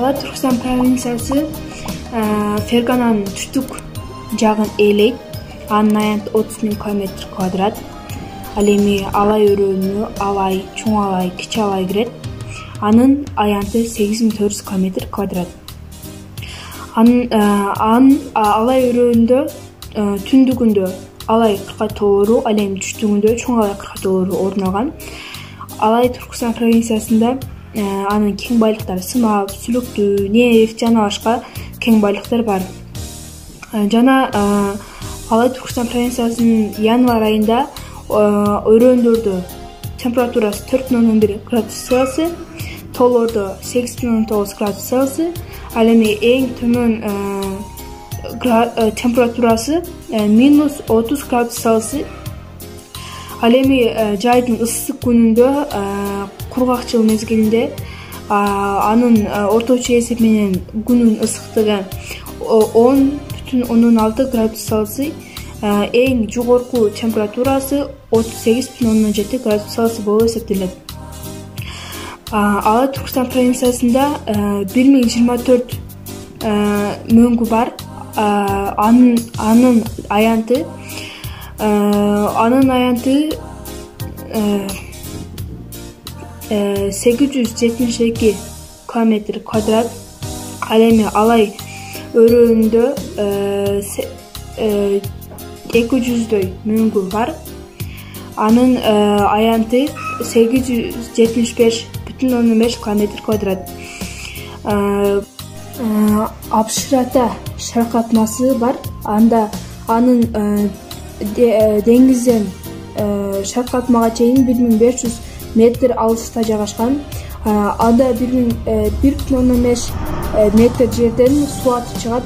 Ала Түркістан провинциясы Фергананын түштүк жагын ээлейт. Анын аянты 30.000 километр квадрат. Ал эми Алай өрөөнүнө Алай, Чоң Алай, Кичи Алай кирет. Анын аянты 8.400 километр квадрат. Анын Алай өрөөнүндө түндүгүндө Алай кыркатоолору, ал эми түштүгүндө Чоң Алай кыркатоолору орун алган. Алай Түркістан провинциясында анын кең байлыктары сымап, сүлүктүү, нефть жана башка кең байлыктар бар. Жана Алай Түркістан провинциясынын январь айында өрөөндөрдө температурасы 4.1 градус Цельсий, тоолордо 8.9 градус Цельсий, ал эми эң төмөн температурасы минус 30 градус Цельсий. Ал эми жайдын ысык күнүндө кургакчыл мезгилинде анын орточо эсеп менен күнүн ысыктыгы 10.6 градус Цельсий, эң жогорку температурасы 38.7 градус Цельсий болуп эсептелет. Алай Түркістан провинциясында 1024 мөңгү бар. Анын аянты 872 километр квадрат. Ал эми Алай өрөөнүндө 200дөй мөңгү бар. Анын аянты 875,5 километр квадрат. Абшырата шаркатмасы бар. Анын деңизден шаркатмага чейин 1500 метр алыста жайгашкан. Анда 1,5 метр жерден суу атып чыгат.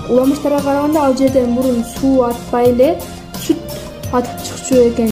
Уламыштарга караганда ал жерден мурун суу атпай эле сүт атып чыкчу экен.